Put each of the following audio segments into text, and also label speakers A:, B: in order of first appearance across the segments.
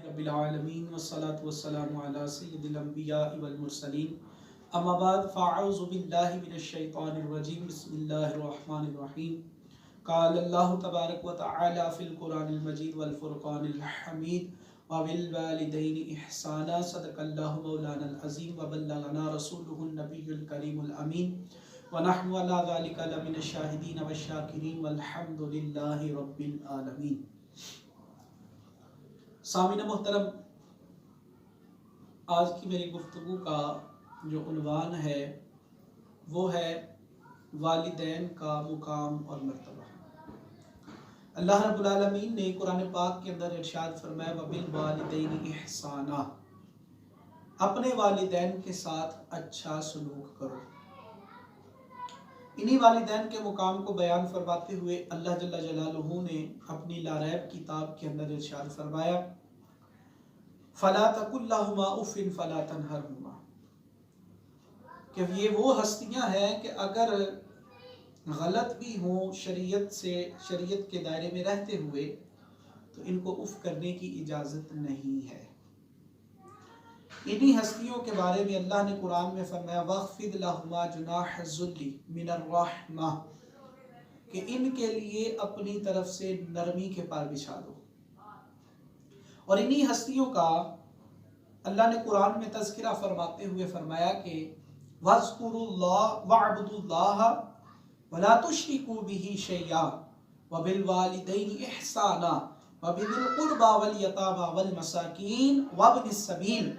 A: रब्बिल आलमीन वस्सलातु वस्सलामु अला सय्यिदिल अंबिया वल मुरसलीन अम्मा बाद फ़अऊज़ु बिल्लाहि मिनश शैतानिर रजीम बिस्मिल्लाहिर रहमानिर रहीम क़ाल अल्लाहु तबारक व तआला फ़िल क़ुरानिल मजीद वल फ़ुरक़ानिल हमीद व बिल वालिदैनि इहसाना सदक़ल्लाहु मौलानल अज़ीम व बल्लगना रसूलुहुन नबियुल करीमुल अमीन व नहनु अला ज़ालिका लमिनश शाहिदीन व शाकिरीन वल्हम्दुलिल्लाहि रब्बिल आलमीन। सामीन मोहतरम, आज की मेरी गुफ्तगू का जो उन्वान है वो है वालिदैन का मुकाम और मर्तबा। अल्लाह रब्बुल आलमीन ने कुरान पाक के अंदर इरशाद फरमाया वबिल वालिदैनि इहसाना, अपने वालिदैन के साथ अच्छा सलूक करो। इन्हीं वालिदैन के मुकाम को बयान फरमाते हुए अल्लाह जल्ला जलालुहु ने अपनी लारैब किताब के अंदर इरशाद फरमाया फला तकुल लहुमा उफ़िन फला तनहरहुमा, कि ये वो हस्तियां हैं कि अगर गलत भी हों शरीयत के दायरे में रहते हुए तो इनको उफ़ करने की इजाज़त नहीं है। इन्हीं हस्तियों के बारे में अल्लाह ने कुरान में फरमाया वख़्फ़िद लहुमा जुनाह ज़ुल्ली मिनर रहमा, कि इनके लिए अपनी तरफ से नरमी के पार बिछा दो। और इन्हीं हस्तियों का अल्लाह ने कुरान में तज़किरा फरमाते हुए फरमाया कि वज़्कुरुल्लाह वअब्दुल्लाह वला तुश्रिकू बिही शैया व बिल वालिदैनि इहसाना व बिल कुर्बा वल यतामा वल मसाकीन व इब्निस सबील।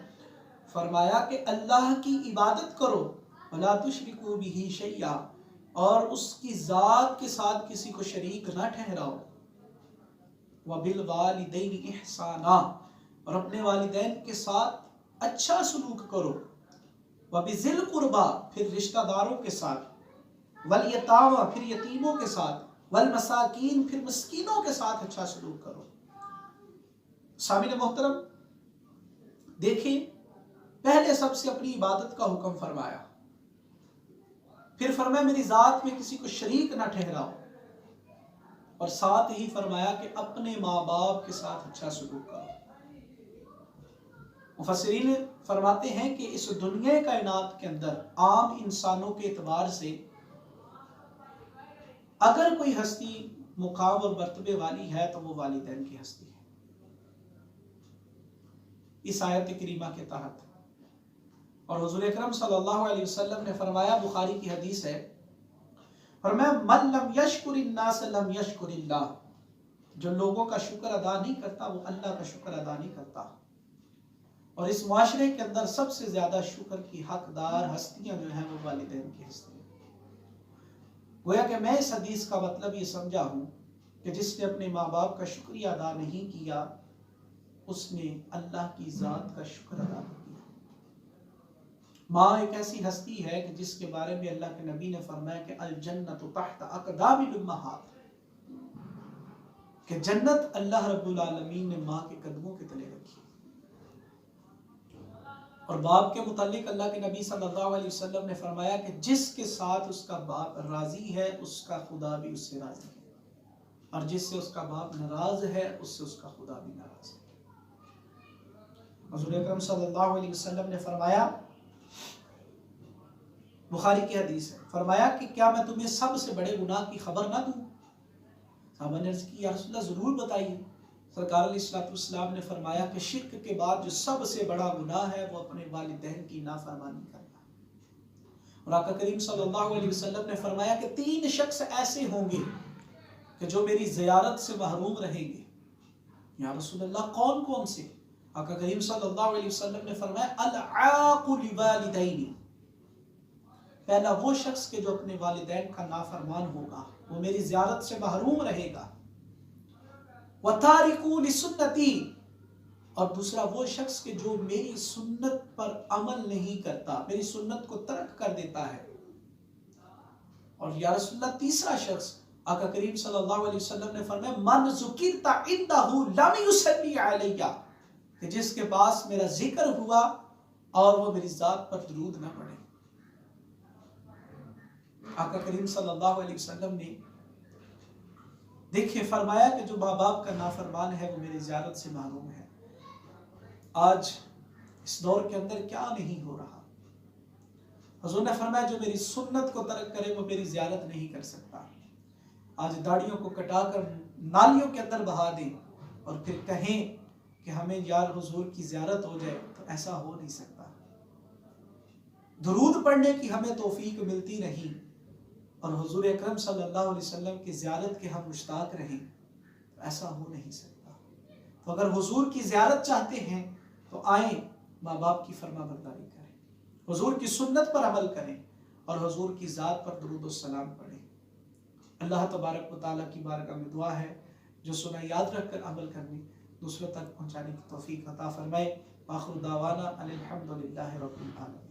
A: फरमाया कि अल्लाह की इबादत करो, वला तुश्रिकू बिही शैया, और उसकी ज़ात के साथ किसी को शरीक ना ठहराओ। व बिल वालिदैनि इहसाना, और अपने वालिदैन के साथ अच्छा सलूक करो। व बिज़िल कुर्बा, फिर रिश्तेदारों के साथ, वल यतामा, फिर यतीमों के साथ, वल मसाकीन, फिर मिस्कीनों के साथ अच्छा सलूक करो। सामिन मोहतरम, देखिए पहले सबसे अपनी इबादत का हुक्म फरमाया, फिर फरमाया मेरी ज़ात में किसी को शरीक ना ठहराओ, और साथ ही फरमाया कि अपने माँ बाप के साथ अच्छा सलूक करो। मुफस्सिरीन फरमाते हैं कि इस दुनिया कायनात के अंदर आम इंसानों के एतबार से अगर कोई हस्ती मुकाम और मर्तबे वाली है तो वो वालिदैन की हस्ती है। इस आयत करीमा के तहत और हुज़ूर अकरम सल्लल्लाहु अलैहि वसल्लम ने फरमाया, बुखारी की हदीस है, फरमाया मन लम यशकुरिन नास लम यशकुरिल्लाह, जो लोगों का शुक्र अदा नहीं करता वो अल्लाह का शुक्र अदा नहीं करता। और इस माशरे के अंदर सबसे ज्यादा शुक्र की हकदार हस्तियां जो हैं वो वालिदैन की हस्तियां। गोया कि मैं इस हदीस का मतलब ये समझा हूं कि जिसने अपने माँ बाप का शुक्रिया अदा नहीं किया उसने अल्लाह की ज़ात का शुक्र अदा नहीं किया। माँ एक ऐसी हस्ती है कि जिसके बारे में अल्लाह के नबी ने फरमाया कि अल जन्नतु तहत अक़दामिल उम्महात, कि जन्नत अल्लाह रब्बुल आलमीन ने माँ के कदमों के तले रखी। और बाप के मुतालिक अल्लाह के नबी सल्लल्लाहु अलैहि वसल्लम ने फरमाया कि जिसके साथ उसका बाप राजी है उसका खुदा भी उससे राजी है, और जिससे उसका बाप नाराज है उससे उसका खुदा भी नाराज है। हुज़ूर अकरम सल्लल्लाहु अलैहि वसल्लम ने फरमाया, बुखारी की हदीस है, फरमाया कि क्या मैं तुम्हें सबसे बड़े गुनाह की खबर ना दूं? साहबा ने अर्ज़ की या रसूल अल्लाह ज़रूर बताइए। सरकार अलैहिस्सलाम ने फरमाया कि शिर्क के बाद जो सबसे बड़ा गुनाह है वो अपने वालिदैन की नाफरमानी करना। और आका करीम सल्लल्लाहु अलैहि वसल्लम ने फरमाया कि 3 शख्स ऐसे होंगे कि जो मेरी ज़ियारत से महरूम रहेंगे। या रसूल अल्लाह कौन कौन से? आका करीम सल्लल्लाहु अलैहि वसल्लम ने फरमाया अल आक़ु लिवालिदैनि, पहला वो शख्स के जो अपने वालिदैन का नाफरमान होगा, वो मेरी ज़ियारत से महरूम रहेगा। व तारिकु लिसुन्नती, और दूसरा वो शख्स के जो मेरी सुन्नत पर अमल नहीं करता, मेरी सुन्नत को तर्क कर देता है। और या रसूलल्लाह तीसरा शख्स आका करीम सल्लल्लाहु अलैहि वसल्लम ने फरमाया मन ज़ुकिरता इंदहु लम युसल्ली अलैया, कि जिसके पास मेरा जिक्र हुआ और वो मेरी ज़ात पर दुरूद न पढ़े। आका करीम सल्लल्लाहु अलैहि वसल्लम ने देखिए फरमाया कि जो माँ बाप का नाफरमान है वो मेरी ज़ियारत से महरूम है। आज इस दौर के अंदर क्या नहीं हो रहा। हुजूर ने फरमाया जो मेरी सुन्नत को तर्क करे वो मेरी ज़ियारत नहीं कर सकता। आज दाढ़ियों को कटाकर नालियों के अंदर बहा दें और फिर कहें कि हमें यार हुजूर की ज़ियारत हो जाए, तो ऐसा हो नहीं सकता। दुरूद पढ़ने की हमें तौफीक मिलती नहीं और हुजूर अकरम सल्लल्लाहु अलैहि वसल्लम की ज़ियारत के हम मुश्ताक रहें, तो ऐसा हो नहीं सकता। तो अगर हुजूर की ज़ियारत चाहते हैं तो आए, माँ बाप की फरमाबरदारी करें, हुजूर की सुन्नत पर अमल करें और हुजूर की ज़ात पर दुरूद और सलाम पढ़ें। अल्लाह तबारक व तआला की बारगाह में दुआ है जो सुना याद रखकर अमल करने, दूसरों तक पहुँचाने की तौफीक अता फरमाए। आखिर दावाना अनिल हम्दुलिल्लाहि रब्बिल आलमीन।